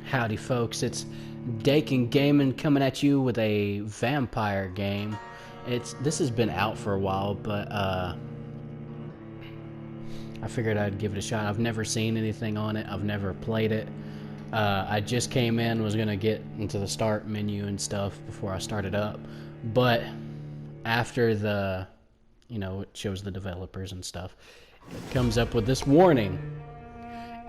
Howdy folks, it's Dakin Gaming coming at you with a Vampyr game. This has been out for a while, but I figured I'd give it a shot. I've never seen anything on it. I've never played it. I just came in, was gonna get into the start menu and stuff before I started up, but after it shows the developers and stuff, it comes up with this warning.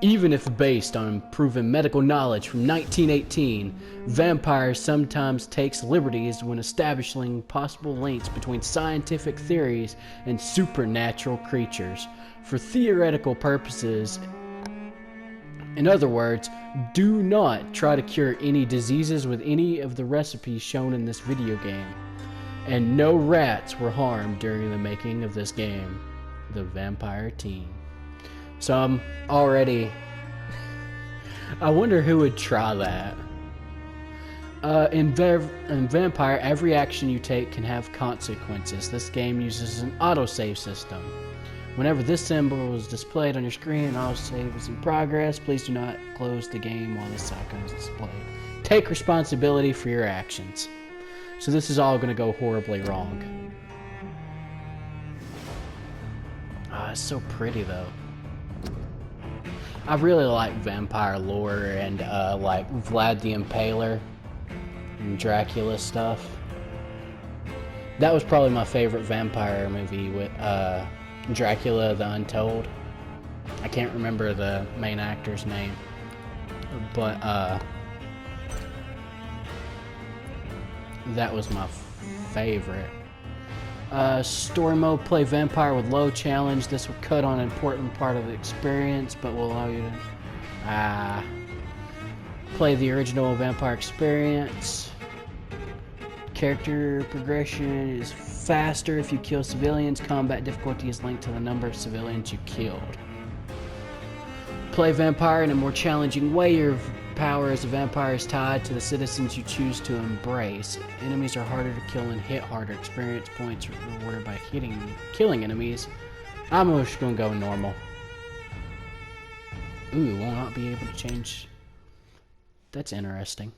Even if based on proven medical knowledge from 1918, Vampyr sometimes takes liberties when establishing possible links between scientific theories and supernatural creatures for theoretical purposes. In other words, do not try to cure any diseases with any of the recipes shown in this video game. And no rats were harmed during the making of this game, the Vampyr team. So I'm already... I wonder who would try that. In Vampyr, every action you take can have consequences. This game uses an autosave system. Whenever this symbol is displayed on your screen and autosave is in progress, please do not close the game while this icon is displayed. Take responsibility for your actions. So this is all going to go horribly wrong. It's so pretty though. I really like Vampyr lore and like Vlad the Impaler and Dracula stuff. That was probably my favorite Vampyr movie, with Dracula the Untold. I can't remember the main actor's name, but that was my favorite. Story mode, play Vampyr with low challenge. This will cut on an important part of the experience, but will allow you to play the original Vampyr experience. Character progression is faster if you kill civilians. Combat difficulty is linked to the number of civilians you killed. Play Vampyr in a more challenging way. Your power as a vampire is tied to the citizens you choose to embrace. Enemies are harder to kill and hit harder. Experience points rewarded by killing enemies. I'm just gonna go normal. Ooh, will not be able to change. That's interesting.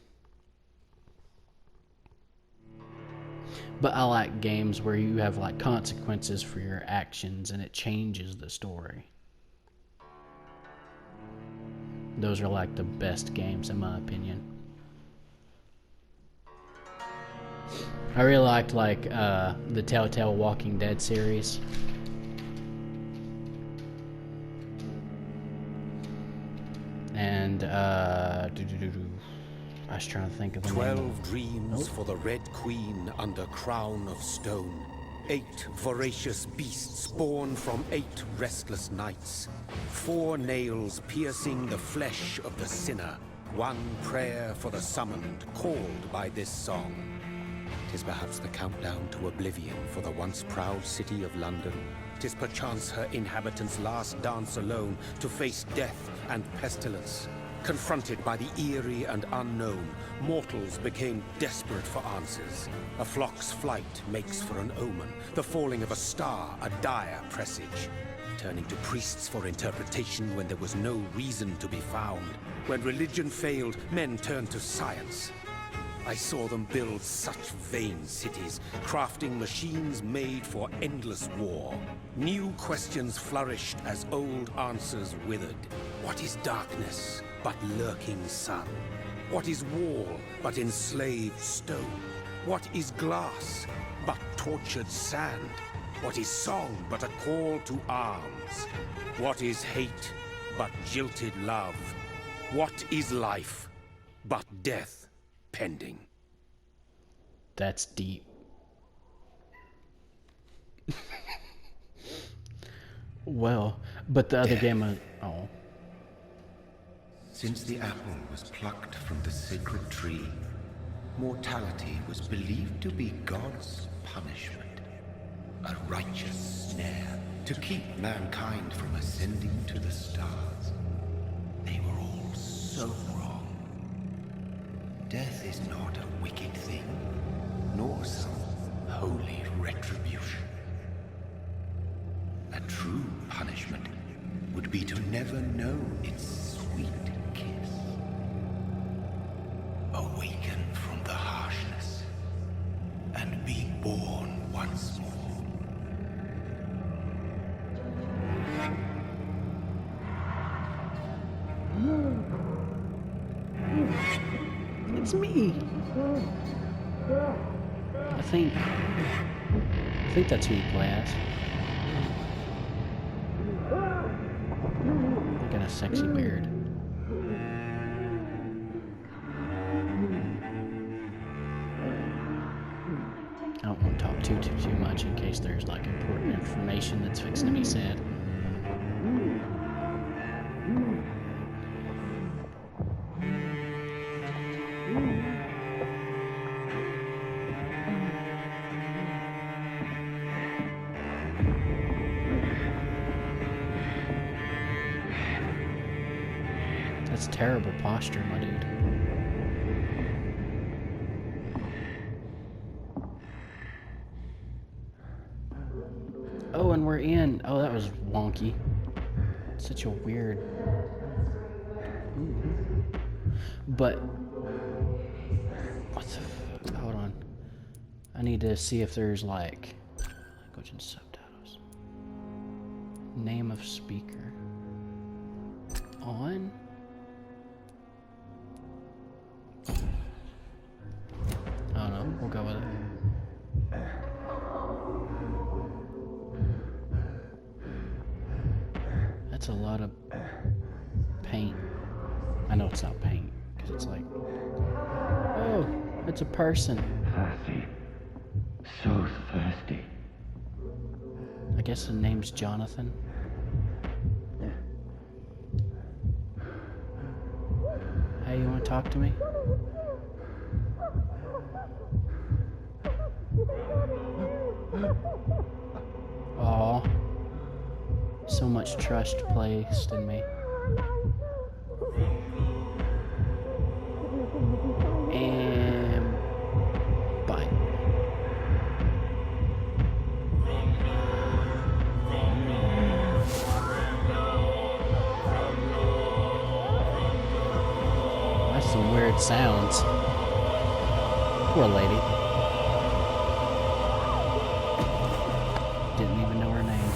But I like games where you have like consequences for your actions and it changes the story. Those are like the best games in my opinion. I really liked like the Telltale Walking Dead series. And I was trying to think of the 12 dreams for the Red Queen under crown of stone. 8 voracious beasts born from 8 restless nights. 4 nails piercing the flesh of the sinner. 1 prayer for the summoned, called by this song. 'Tis perhaps the countdown to oblivion for the once proud city of London. 'Tis perchance her inhabitants' last dance alone to face death and pestilence. Confronted by the eerie and unknown, mortals became desperate for answers. A flock's flight makes for an omen, the falling of a star a dire presage. Turning to priests for interpretation when there was no reason to be found. When religion failed, men turned to science. I saw them build such vain cities, crafting machines made for endless war. New questions flourished as old answers withered. What is darkness but lurking sun? What is wall but enslaved stone? What is glass but tortured sand? What is song but a call to arms? What is hate but jilted love? What is life but death pending? That's deep. Well, but the other game, oh. Since the apple was plucked from the sacred tree, mortality was believed to be God's punishment. A righteous snare to keep mankind from ascending to the stars. They were all so wrong. Death is not a wicked thing, nor some holy retribution. A true punishment would be to never know its sweet kiss. It's me. I think that's who you play as. Got a sexy beard. I don't want to talk too much in case there's like important information that's fixing to be said. That's terrible posture, my dude. Oh, and we're in. Oh, that was wonky. Such a weird... Ooh. But... What the... Hold on. I need to see if there's, like... Language and subtitles. Name of speaker. On? I don't know. We'll go with it. That's a lot of paint. I know it's not paint, because it's like... Oh, it's a person. Thirsty. So thirsty. I guess the name's Jonathan. Hey, you want to talk to me? Aw. So much trust placed in me. And... bye. That's some weird sounds. Poor lady. Didn't even know her name.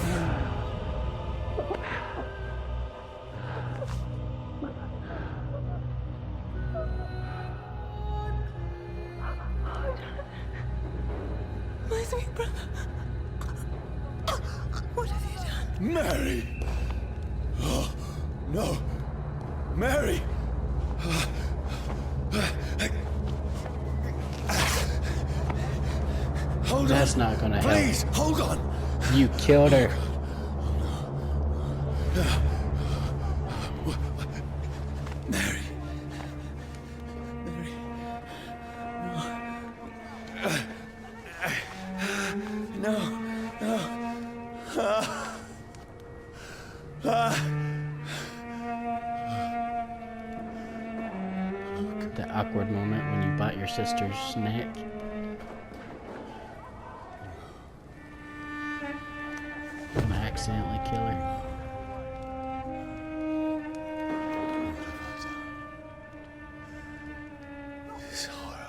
My sweet brother. What have you done? Mary! Oh, no. Mary! Hold on. That's not gonna help. Please, hold on. You killed her. Mary. Mary. No. No. The awkward moment when you bite your sister's neck. And accidentally kill her. This horror.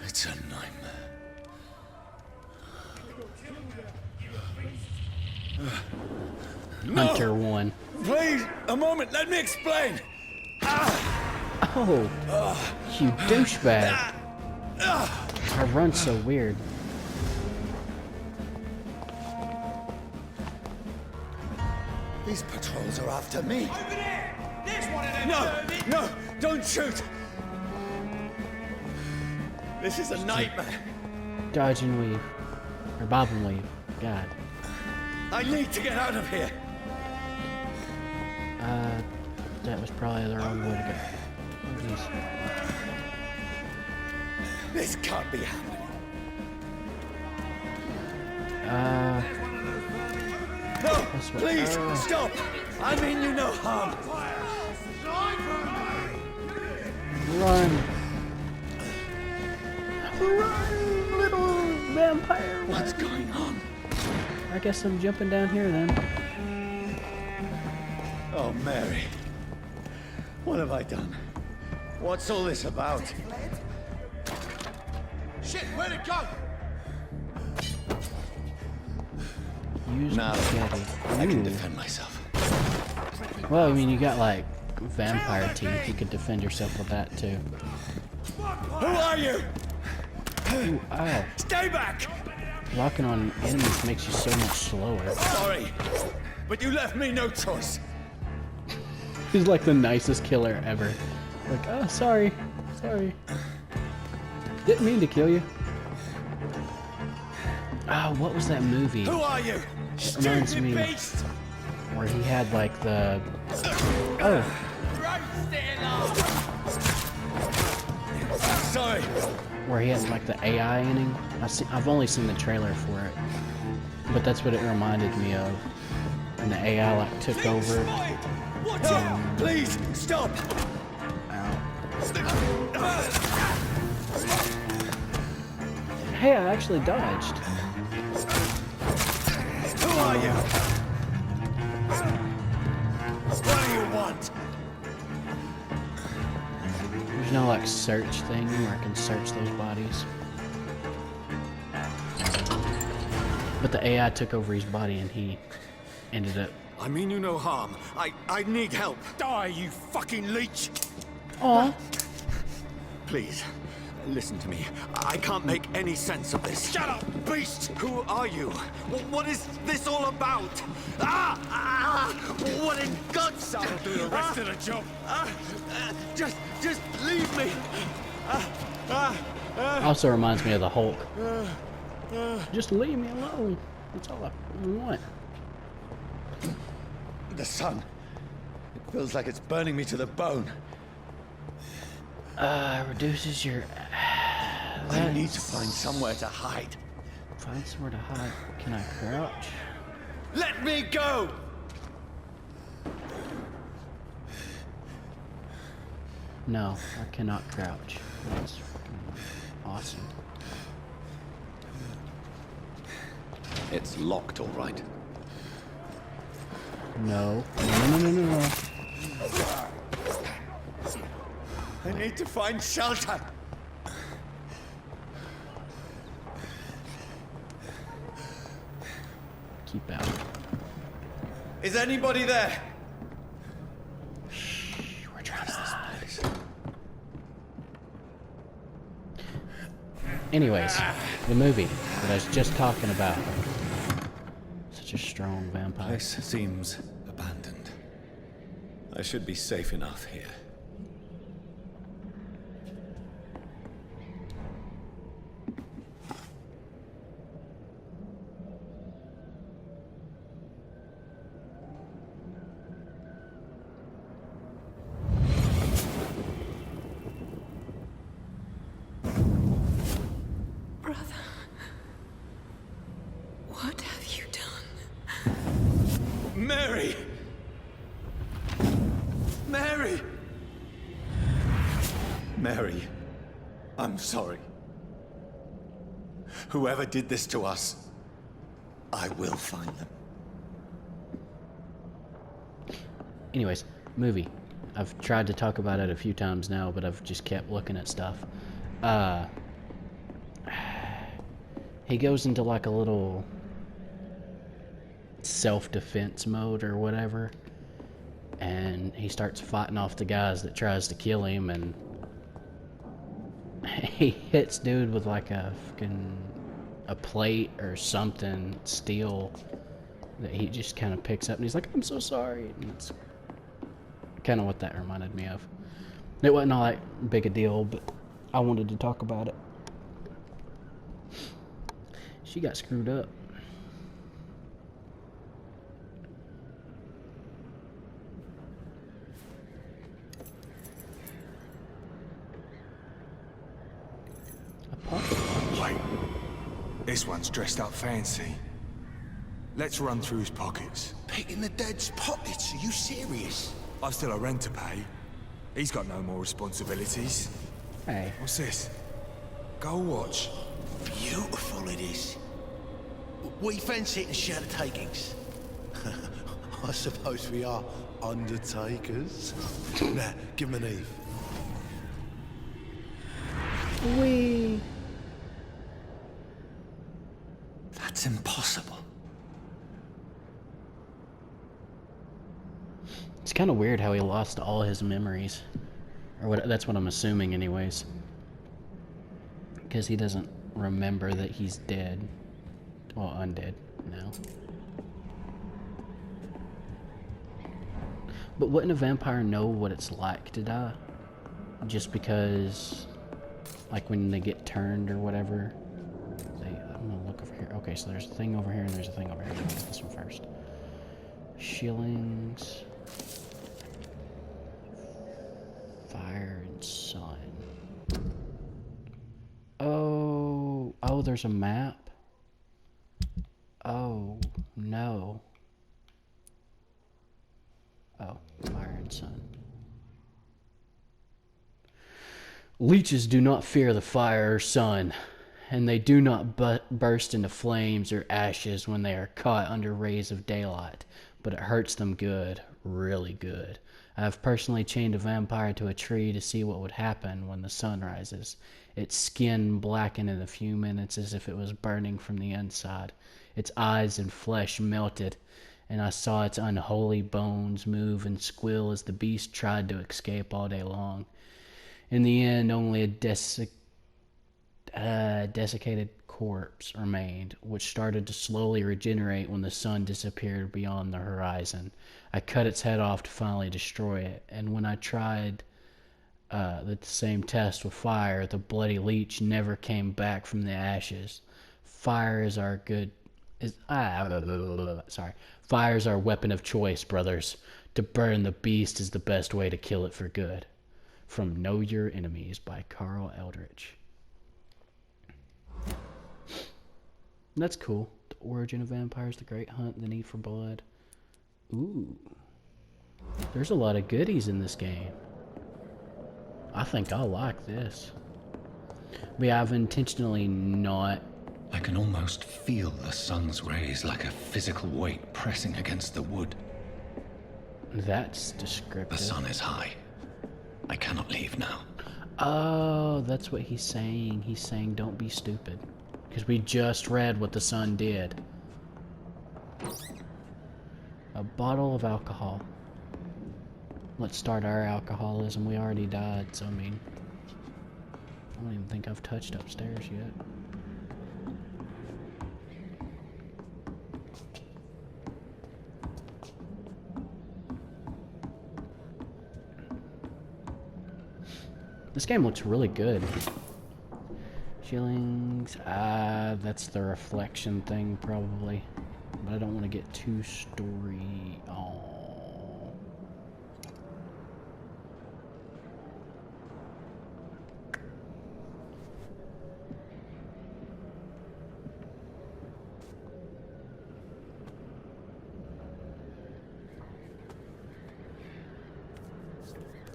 It's a nightmare. Hunter won. Please, a moment, let me explain. Oh, you douchebag. I run so weird. These patrols are after me. Over there! There's one of them! No, no, don't shoot. This is a nightmare. Dodge and weave. Or bob and weave. God. I need to get out of here. That was probably the wrong way to go. Oh, jeez. This can't be happening. No, That's what- please, stop. I mean you no harm. Run. Run, little vampire. What's going on? I guess I'm jumping down here then. Oh, Mary. What have I done? What's all this about? Shit, where'd it go? Use Now, machete. I can Ooh. defend myself. Well, I mean, you got like vampire teeth. You could defend yourself with that too. Who are you? Ooh, ow. Stay back! Locking on enemies makes you so much slower. Sorry, but you left me no choice. He's like the nicest killer ever. Like, oh, sorry. Sorry. Didn't mean to kill you. Oh, what was that movie? Who are you? Reminds Stupid me beast! where he had like the... Oh, Sorry. where he has like the AI in him. I've only seen the trailer for it, but that's what it reminded me of. And the AI like took over. Watch out! Please, stop! Hey, I actually dodged. Who are you? What do you want? There's no like search thing where I can search those bodies. But the AI took over his body and he ended up... I mean you no harm. I need help. Die, you fucking leech! Aw. Please, listen to me. I can't make any sense of this. Shut up, beast! Who are you? What is this all about? What in God's... I'll do the rest of the job. Just leave me. Also reminds me of the Hulk. Just leave me alone. That's all I want. The sun. It feels like it's burning me to the bone. Reduces your... I need to find somewhere to hide. Find somewhere to hide. Can I crouch? Let me go! No, I cannot crouch. That's fucking awesome. It's locked, all right. No. No. I need to find shelter. Keep out. Is anybody there? We're trying to hide. Anyways, the movie that I was just talking about. Such a strong vampire. Place seems abandoned. I should be safe enough here. Brother, what have you done? Mary! Mary! Mary, I'm sorry. Whoever did this to us, I will find them. Anyways, movie. I've tried to talk about it a few times now, but I've just kept looking at stuff. He goes into like a little self-defense mode or whatever, and he starts fighting off the guys that tries to kill him, and he hits dude with like a plate or something, steel, that he just kind of picks up, and he's like, I'm so sorry. And it's kind of what that reminded me of. It wasn't all that big a deal, but I wanted to talk about it. She got screwed up. A pocket watch. Wait, this one's dressed up fancy. Let's run through his pockets. Picking the dead's pockets? Are you serious? I've still a rent to pay. He's got no more responsibilities. Hey. What's this? Gold watch. Beautiful it is. We fancy it and share the takings. I suppose we are undertakers. Now, give him an Eve. Wee. That's impossible. It's kind of weird how he lost all his memories. Or what, that's what I'm assuming anyways. because he doesn't remember that he's dead. Well, undead now. But wouldn't a vampire know what it's like to die? Just because, like when they get turned or whatever. I'm gonna look over here. Okay, so there's a thing over here and there's a thing over here. Let me get this one first. Shillings. Fire and sun. Oh, there's a map. Oh, no. Oh, fire and sun. Leeches do not fear the fire or sun, and they do not burst into flames or ashes when they are caught under rays of daylight, but it hurts them good, really good. I have personally chained a vampire to a tree to see what would happen when the sun rises. Its skin blackened in a few minutes as if it was burning from the inside. Its eyes and flesh melted, and I saw its unholy bones move and squeal as the beast tried to escape all day long. In the end, only a desiccated corpse remained, which started to slowly regenerate when the sun disappeared beyond the horizon. I cut its head off to finally destroy it, and when I tried the same test with fire, the bloody leech never came back from the ashes. Fire is our weapon of choice, brothers. To burn the beast is the best way to kill it for good. From Know Your Enemies by Carl Eldritch. That's cool. The origin of vampires, the great hunt, the need for blood. Ooh. There's a lot of goodies in this game. I think I'll like this. But yeah, I've intentionally not... I can almost feel the sun's rays like a physical weight pressing against the wood. That's descriptive. The sun is high. I cannot leave now. Oh, that's what he's saying. He's saying don't be stupid. Because we just read what the sun did. A bottle of alcohol. Let's start our alcoholism. We already died, so I mean... I don't even think I've touched upstairs yet. This game looks really good. Shillings. That's the reflection thing, probably. But I don't want to get too story. Oh.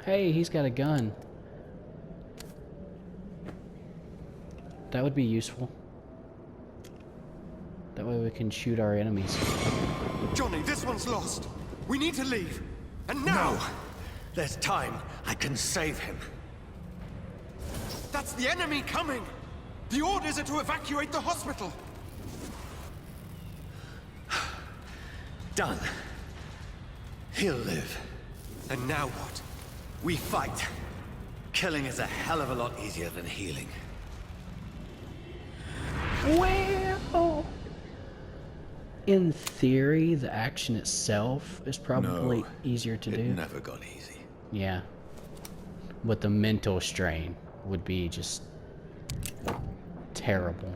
Hey, he's got a gun. That would be useful. That way we can shoot our enemies. Johnny, this one's lost. We need to leave. And now! No. There's time. I can save him. That's the enemy coming! The orders are to evacuate the hospital! Done. He'll live. And now what? We fight. Killing is a hell of a lot easier than healing. Well, in theory, the action itself is probably easier to do. It never got easy. Yeah. But the mental strain would be just terrible.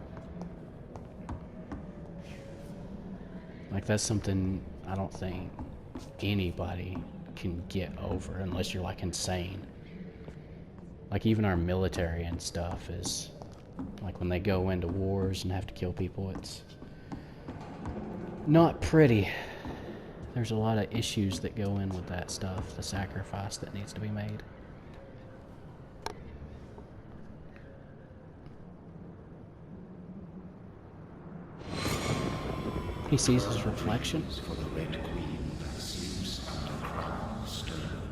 Like, that's something I don't think anybody can get over unless you're, like, insane. Like, even our military and stuff is... Like, when they go into wars and have to kill people, it's not pretty. There's a lot of issues that go in with that stuff, the sacrifice that needs to be made. He sees his reflection. For the Red Queen that sleeps under crown of stone,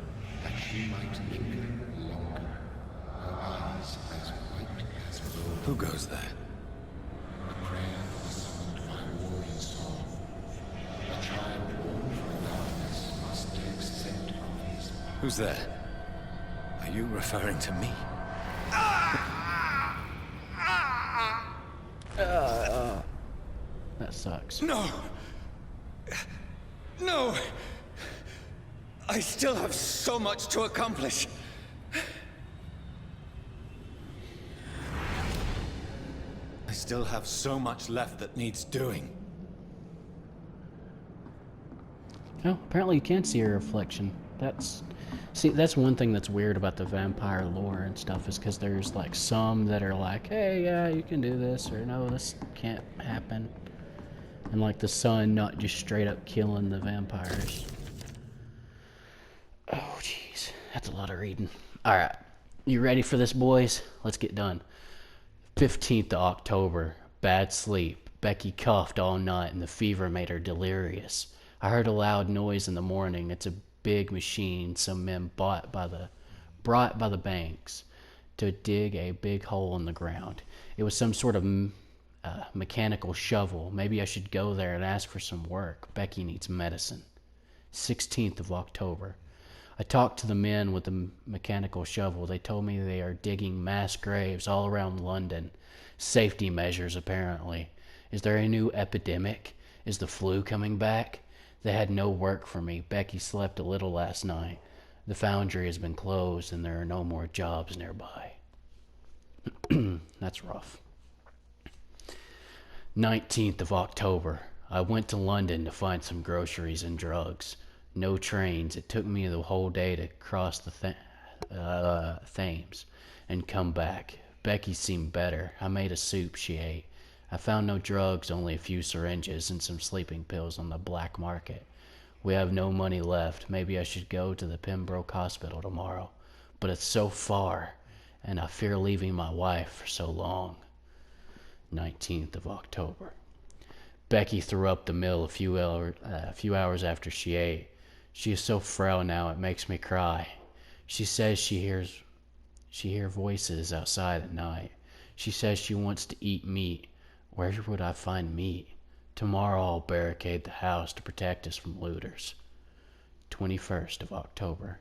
that she might linger longer, her eyes as white as gold. Who goes there? A prayer was summoned by warring song. A child born from darkness must take scent of his power. Who's there? Are you referring to me? this. No! No! I still have so much to accomplish. I still have so much left that needs doing. Oh, apparently you can see your reflection. That's one thing that's weird about the vampire lore and stuff, is because there's like some that are like, hey, yeah, you can do this, or no, this can't happen. And like the sun not just straight up killing the vampires. Oh, jeez. That's a lot of reading. Alright. You ready for this, boys? Let's get done. 15th of October. Bad sleep. Becky coughed all night and the fever made her delirious. I heard a loud noise in the morning. It's a big machine some men brought by the banks to dig a big hole in the ground. It was some sort of mechanical shovel. Maybe I should go there and ask for some work. Becky needs medicine. 16th of October. I talked to the men with the mechanical shovel. They told me they are digging mass graves all around London. Safety measures, apparently. Is there a new epidemic? Is the flu coming back? They had no work for me. Becky slept a little last night. The foundry has been closed and there are no more jobs nearby. That's rough. 19th of October. I went to London to find some groceries and drugs. No trains. It took me the whole day to cross the Thames and come back. Becky seemed better. I made a soup she ate. I found no drugs, only a few syringes and some sleeping pills on the black market. We have no money left. Maybe I should go to the Pembroke Hospital tomorrow. But it's so far, and I fear leaving my wife for so long. 19th of October. Becky threw up the mill a few hours after she ate. She is so frail now it makes me cry. She says she hears voices outside at night. She says she wants to eat meat. Where would I find meat? Tomorrow I'll barricade the house to protect us from looters. 21st of October.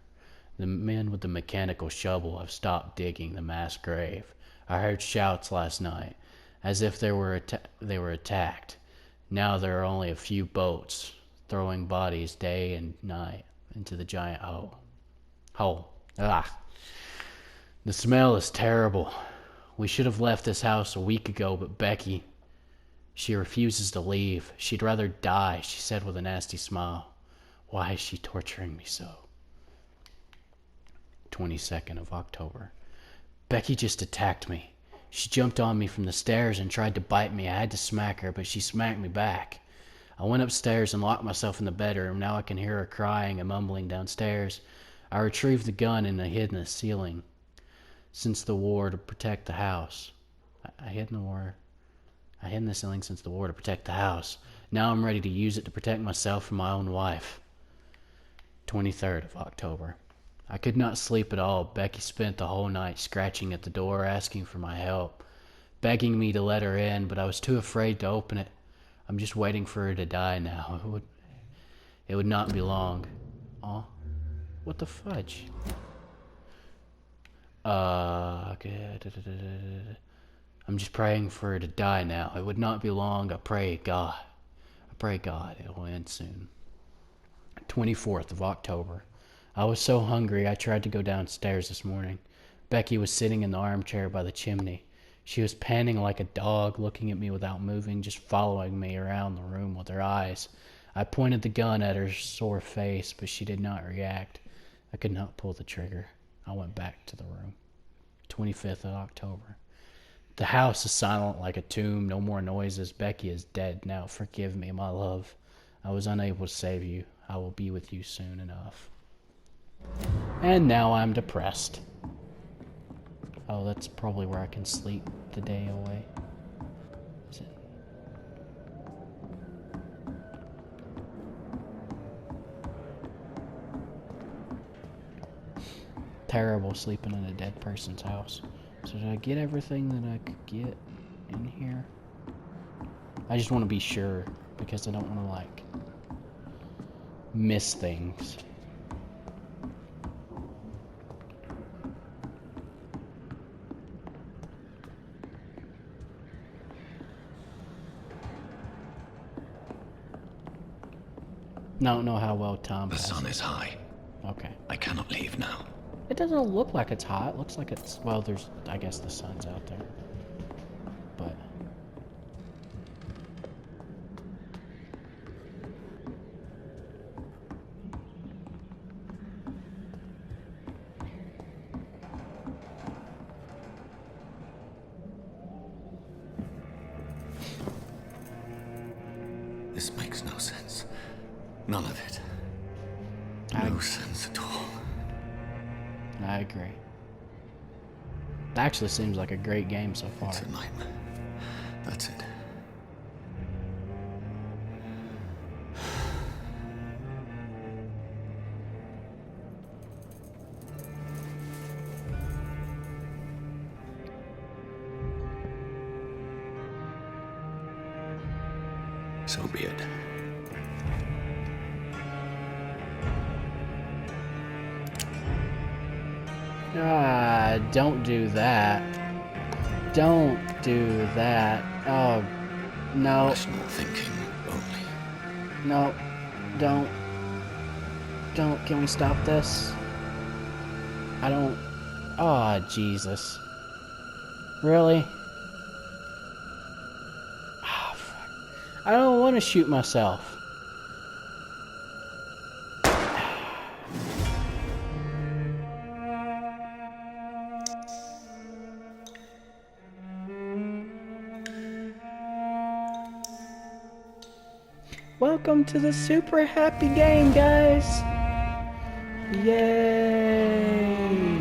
The men with the mechanical shovel have stopped digging the mass grave. I heard shouts last night, as if they were attacked. Now there are only a few boats throwing bodies day and night into the giant hole. Ah. The smell is terrible. We should have left this house a week ago, but Becky, she refuses to leave. She'd rather die, she said with a nasty smile. Why is she torturing me so? 22nd of October. Becky just attacked me. She jumped on me from the stairs and tried to bite me. I had to smack her, but she smacked me back. I went upstairs and locked myself in the bedroom. Now I can hear her crying and mumbling downstairs. I retrieved the gun and I hid in the ceiling since the war to protect the house. I hid in the ceiling since the war to protect the house. Now I'm ready to use it to protect myself and my own wife. 23rd of October. I could not sleep at all. Becky spent the whole night scratching at the door, asking for my help, begging me to let her in, but I was too afraid to open it. I'm just waiting for her to die now. It would not be long. Aw, what the fudge? Okay. I'm just praying for her to die now. It would not be long. I pray God it will end soon. 24th of October. I was so hungry I tried to go downstairs this morning. Becky was sitting in the armchair by the chimney. She was panting like a dog, looking at me without moving, just following me around the room with her eyes. I pointed the gun at her sore face, but she did not react. I could not pull the trigger. I went back to the room. 25th of October. The house is silent like a tomb. No more noises. Becky is dead now. Forgive me, my love. I was unable to save you. I will be with you soon enough. And now I'm depressed. Oh, that's probably where I can sleep the day away. Is it? Terrible sleeping in a dead person's house. So did I get everything that I could get in here? I just want to be sure, because I don't want to, like, miss things. don't know how well time The passes. sun is high. Okay. I cannot leave now. It doesn't look like it's hot. It looks like it's... Well, there's... I guess the sun's out there. But... This makes no sense. None of it. I- No sense at all. I agree. It actually seems like a great game so far. It's a nightmare. That's it. So be it. Ah, don't do that. Don't do that. Oh, no. Rational thinking only. No. Don't. Don't. Can we stop this? I don't... Oh, Jesus. Really? Ah, fuck. I don't want to shoot myself. Welcome to the super happy game, guys! Yay!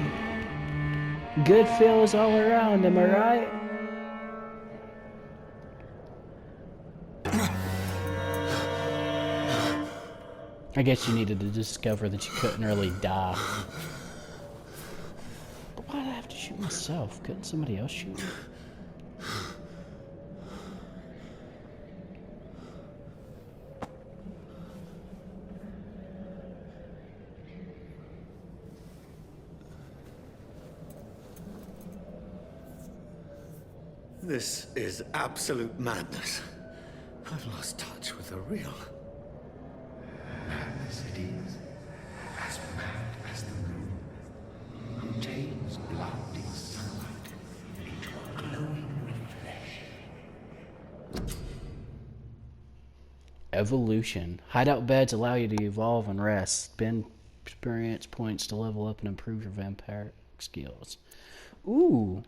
Good feels all around, am I right? I guess you needed to discover that you couldn't really die. But why'd I have to shoot myself? Couldn't somebody else shoot me? This is absolute madness. I've lost touch with the real. Madness it is, as mad as the moon, who takes blinding sunlight into a glowing reflection. Evolution. Hideout beds allow you to evolve and rest. Spend experience points to level up and improve your vampiric skills. Ooh.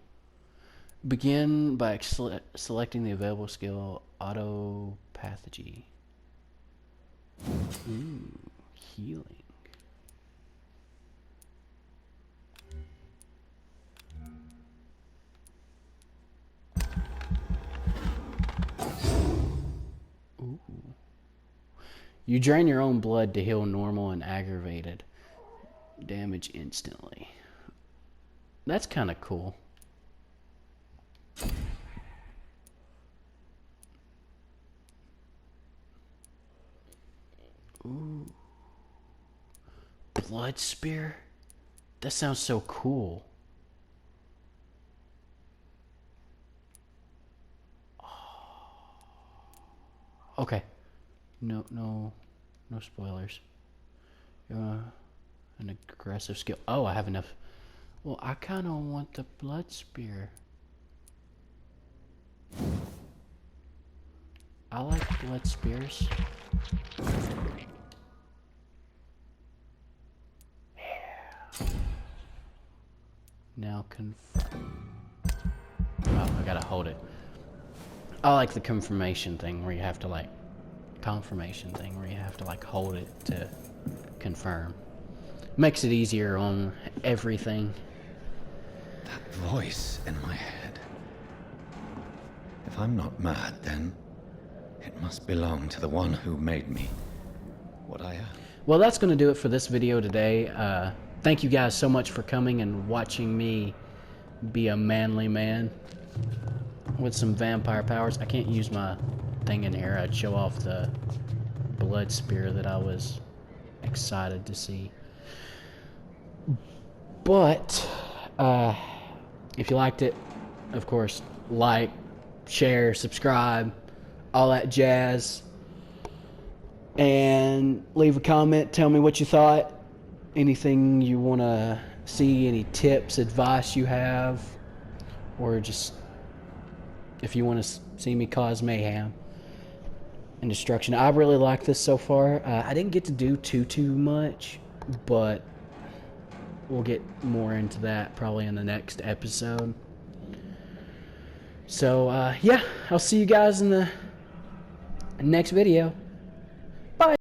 Begin by selecting the available skill, autopathy. Ooh, healing. Ooh. You drain your own blood to heal normal and aggravated damage instantly. That's kind of cool. Ooh. Blood spear? That sounds so cool. Okay. No spoilers. An aggressive skill. Oh, I have enough. Well, I kind of want the blood spear. I like blood spears. Yeah. Now oh, I gotta hold it. I like the confirmation thing where you have to like hold it to confirm. Makes it easier on everything. That voice in my head. If I'm not mad, then it must belong to the one who made me what I am. Well, that's going to do it for this video today. Thank you guys so much for coming and watching me be a manly man with some vampire powers. I can't use my thing in here. I'd show off the blood spear that I was excited to see. But if you liked it, of course, like, share, subscribe, all that jazz. and leave a comment. Tell me what you thought. Anything you want to see, any tips, advice you have, or just if you want to see me cause mayhem and destruction. I really like this so far. I didn't get to do too much, but we'll get more into that probably in the next episode. So yeah, I'll see you guys in the next video.